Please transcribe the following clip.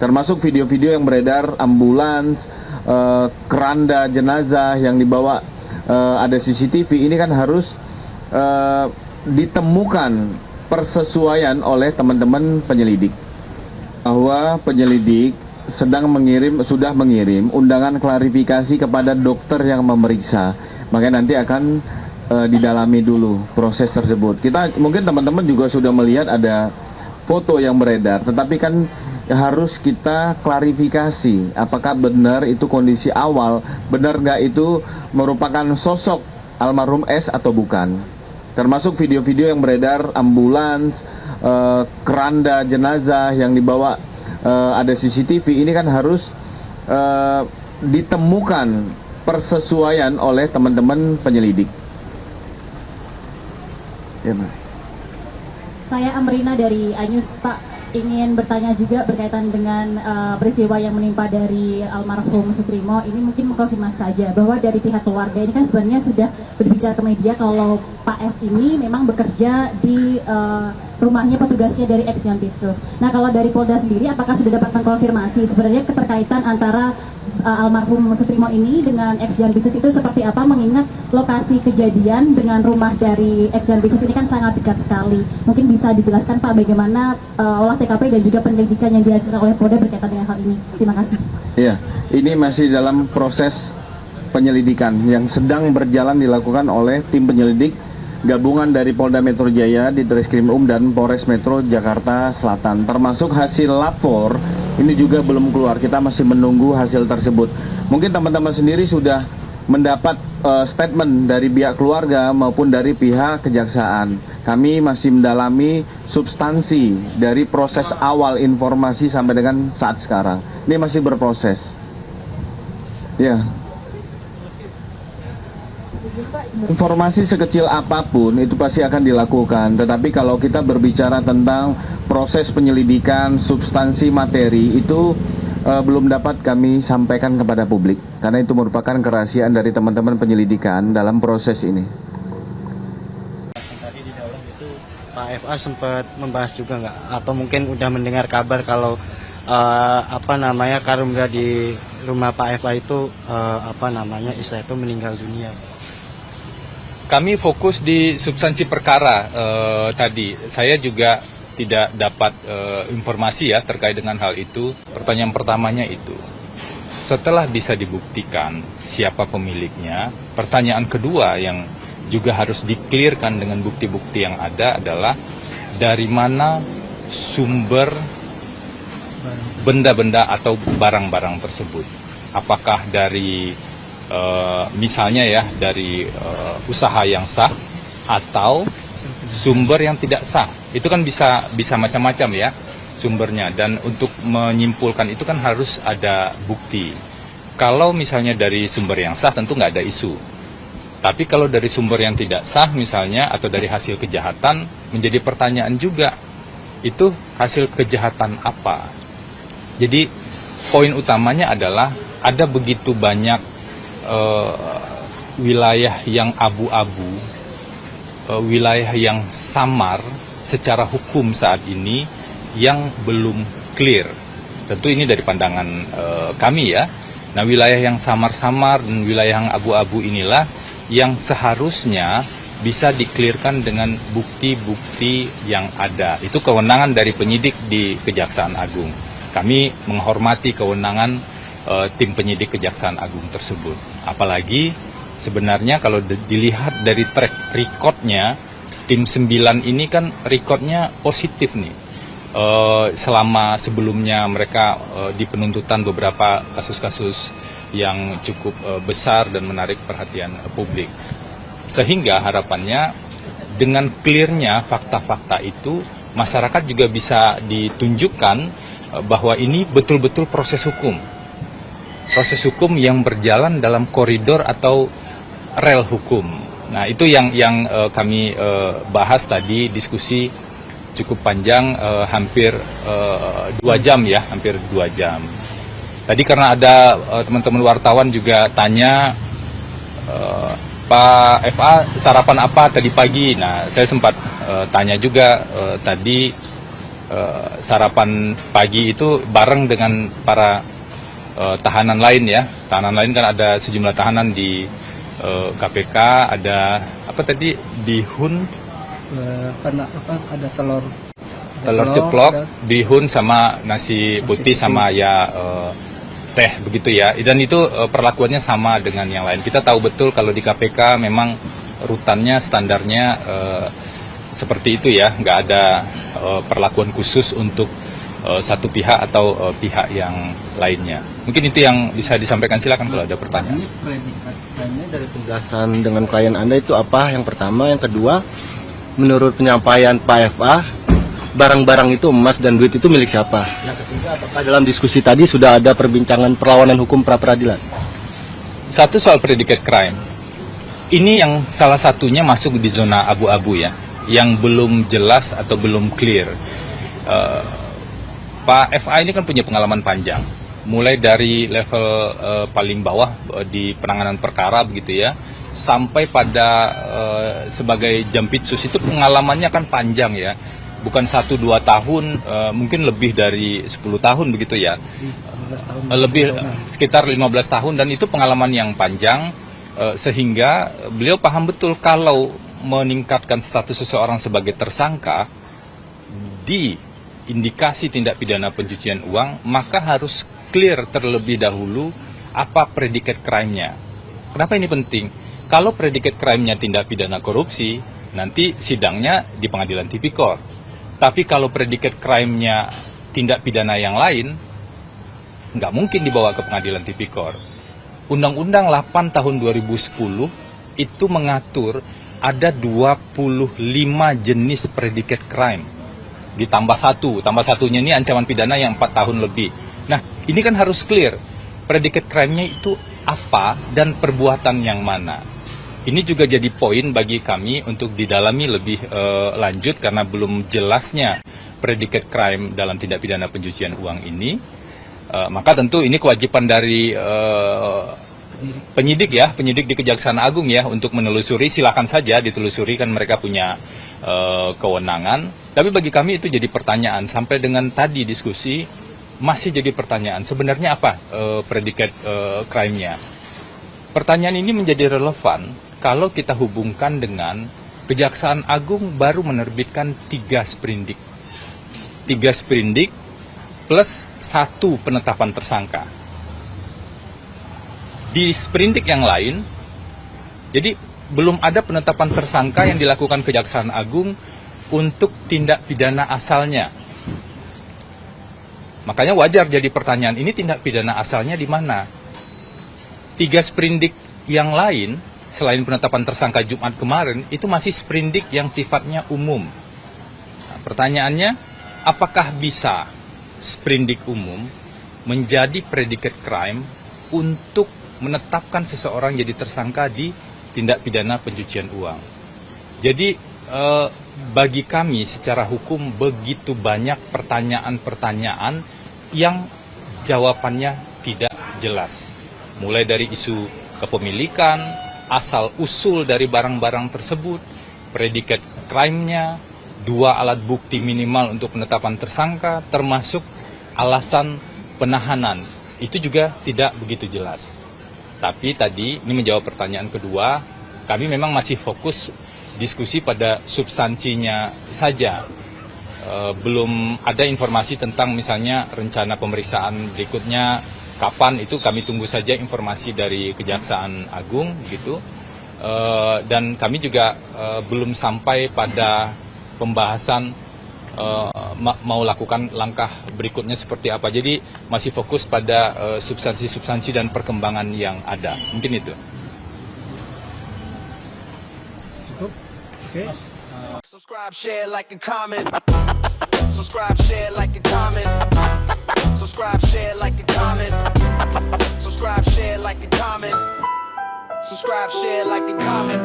termasuk video-video yang beredar ambulans, keranda jenazah yang dibawa, ada CCTV. Ini kan harus ditemukan persesuaian oleh teman-teman penyelidik, bahwa penyelidik sudah mengirim undangan klarifikasi kepada dokter yang memeriksa. Makanya nanti akan didalami dulu proses tersebut. Mungkin teman-teman juga sudah melihat ada foto yang beredar, tetapi kan harus kita klarifikasi apakah benar itu kondisi awal, benar nggak itu merupakan sosok almarhum S atau bukan. Termasuk video-video yang beredar ambulans, keranda jenazah yang dibawa, ada CCTV. Ini kan harus ditemukan persesuaian oleh teman-teman penyelidik. Ya, Saya Amrina dari Anyus, Pak. Ingin bertanya juga berkaitan dengan peristiwa yang menimpa dari almarhum Sutrimo. Ini mungkin mengkonfirmasi saja bahwa dari pihak keluarga ini kan sebenarnya sudah berbicara ke media kalau Pak S ini memang bekerja di rumahnya petugasnya dari ex Jampitsus. Nah, kalau dari Polda sendiri apakah sudah dapat mengkonfirmasi sebenarnya keterkaitan antara almarhum Sutrimo ini dengan ex Jampitsus itu seperti apa, mengingat lokasi kejadian dengan rumah dari ex Jampitsus ini kan sangat dekat sekali. Mungkin bisa dijelaskan Pak bagaimana olah TKP dan juga penyelidikan yang dihasilkan oleh Polda berkaitan dengan hal ini. Terima kasih. Iya, ini masih dalam proses penyelidikan yang sedang berjalan dilakukan oleh tim penyelidik gabungan dari Polda Metro Jaya, Ditreskrimum dan Polres Metro Jakarta Selatan. Termasuk hasil lapor ini juga belum keluar. Kita masih menunggu hasil tersebut. Mungkin teman-teman sendiri sudah mendapat statement dari pihak keluarga maupun dari pihak kejaksaan. Kami masih mendalami substansi dari proses awal informasi sampai dengan saat sekarang. Ini masih berproses. Ya. Informasi sekecil apapun itu pasti akan dilakukan. Tetapi kalau kita berbicara tentang proses penyelidikan, substansi materi itu belum dapat kami sampaikan kepada publik, karena itu merupakan kerahasiaan dari teman-teman penyelidikan dalam proses ini. Tadi di dalam itu Pak FA sempat membahas juga nggak, atau mungkin udah mendengar kabar kalau Karungga di rumah Pak FA itu istilah itu meninggal dunia. Kami fokus di substansi perkara tadi. Saya juga tidak dapat informasi ya terkait dengan hal itu. Pertanyaan pertamanya itu, setelah bisa dibuktikan siapa pemiliknya, pertanyaan kedua yang juga harus di-clearkan dengan bukti-bukti yang ada adalah dari mana sumber benda-benda atau barang-barang tersebut. Apakah dari misalnya ya dari usaha yang sah atau sumber yang tidak sah. Itu kan bisa macam-macam ya sumbernya, dan untuk menyimpulkan itu kan harus ada bukti. Kalau misalnya dari sumber yang sah tentu nggak ada isu. Tapi kalau dari sumber yang tidak sah misalnya atau dari hasil kejahatan, menjadi pertanyaan juga, itu hasil kejahatan apa? Jadi poin utamanya adalah ada begitu banyak wilayah yang abu-abu, wilayah yang samar secara hukum saat ini yang belum clear. Tentu ini dari pandangan kami ya. Nah, wilayah yang samar-samar dan wilayah yang abu-abu inilah yang seharusnya bisa diklirkan dengan bukti-bukti yang ada. Itu kewenangan dari penyidik di Kejaksaan Agung. Kami menghormati kewenangan tim penyidik Kejaksaan Agung tersebut. Apalagi sebenarnya kalau dilihat dari track recordnya, tim 9 ini kan recordnya positif nih. Selama sebelumnya mereka di penuntutan beberapa kasus-kasus yang cukup besar dan menarik perhatian publik. Sehingga harapannya dengan clearnya fakta-fakta itu, masyarakat juga bisa ditunjukkan bahwa ini betul-betul proses hukum. Proses hukum yang berjalan dalam koridor atau rel hukum. Nah, itu yang kami bahas tadi, diskusi cukup panjang, hampir 2 jam ya, hampir 2 jam. Tadi karena ada teman-teman wartawan juga tanya, Pak FA sarapan apa tadi pagi? Nah, saya sempat tanya juga tadi sarapan pagi itu bareng dengan para tahanan lain ya. Tahanan lain kan ada sejumlah tahanan di KPK, ada apa tadi, bihun, ada telur ceplok, bihun sama nasi putih sama ya teh begitu ya. Dan itu perlakuannya sama dengan yang lain. Kita tahu betul kalau di KPK memang rutannya standarnya seperti itu ya, nggak ada perlakuan khusus untuk satu pihak atau pihak yang lainnya. Mungkin itu yang bisa disampaikan, silakan kalau ada pertanyaan. Ini predikatnya dari penjelasan dengan klien Anda itu apa? Yang pertama, yang kedua, menurut penyampaian Pak FA, barang-barang itu, emas dan duit itu milik siapa? Yang ketiga, apakah dalam diskusi tadi sudah ada perbincangan perlawanan hukum pra peradilan? Satu soal predicate crime. Ini yang salah satunya masuk di zona abu-abu ya, yang belum jelas atau belum clear. Pak FA ini kan punya pengalaman panjang, mulai dari level paling bawah di penanganan perkara begitu ya, sampai pada sebagai jampitsus itu pengalamannya kan panjang ya, bukan 1-2 tahun, mungkin lebih dari 10 tahun begitu ya, lebih sekitar 15 tahun, dan itu pengalaman yang panjang sehingga beliau paham betul kalau meningkatkan status seseorang sebagai tersangka di indikasi tindak pidana pencucian uang, maka harus clear terlebih dahulu apa predicate crime-nya. Kenapa ini penting? Kalau predicate crime-nya tindak pidana korupsi, nanti sidangnya di pengadilan tipikor. Tapi kalau predicate crime-nya tindak pidana yang lain, nggak mungkin dibawa ke pengadilan tipikor. Undang-Undang 8 tahun 2010 itu mengatur ada 25 jenis predicate crime. Ditambah satunya ini ancaman pidana yang 4 tahun lebih. Nah, ini kan harus clear, predicate crime-nya itu apa dan perbuatan yang mana. Ini juga jadi poin bagi kami untuk didalami lebih lanjut, karena belum jelasnya predicate crime dalam tindak pidana pencucian uang ini. Maka tentu ini kewajiban dari penyidik ya, penyidik di Kejaksaan Agung ya, untuk menelusuri. Silakan saja ditelusuri, kan mereka punya kewenangan. Tapi bagi kami itu jadi pertanyaan, sampai dengan tadi diskusi masih jadi pertanyaan, sebenarnya apa predicate crime-nya. Pertanyaan ini menjadi relevan kalau kita hubungkan dengan Kejaksaan Agung baru menerbitkan 3 sprindik. 3 sprindik plus 1 penetapan tersangka. Di sprindik yang lain, jadi belum ada penetapan tersangka yang dilakukan Kejaksaan Agung untuk tindak pidana asalnya. Makanya wajar jadi pertanyaan, ini tindak pidana asalnya di mana? 3 sprindik yang lain, selain penetapan tersangka Jumat kemarin, itu masih sprindik yang sifatnya umum. Nah, pertanyaannya, apakah bisa sprindik umum menjadi predicate crime untuk menetapkan seseorang jadi tersangka di tindak pidana pencucian uang? Jadi bagi kami secara hukum begitu banyak pertanyaan-pertanyaan yang jawabannya tidak jelas. Mulai dari isu kepemilikan, asal-usul dari barang-barang tersebut, predicate crime-nya, 2 alat bukti minimal untuk penetapan tersangka, termasuk alasan penahanan. Itu juga tidak begitu jelas. Tapi tadi, ini menjawab pertanyaan kedua, kami memang masih fokus diskusi pada substansinya saja. Belum ada informasi tentang misalnya rencana pemeriksaan berikutnya, kapan, itu kami tunggu saja informasi dari Kejaksaan Agung gitu. Dan kami juga belum sampai pada pembahasan mau lakukan langkah berikutnya seperti apa. Jadi masih fokus pada substansi-substansi dan perkembangan yang ada. Mungkin itu. Okay. Subscribe, share, like, and comment. Subscribe, share, like, and comment. Subscribe, share, like, and comment. Subscribe, share, like, and comment. Subscribe, share, like, and comment.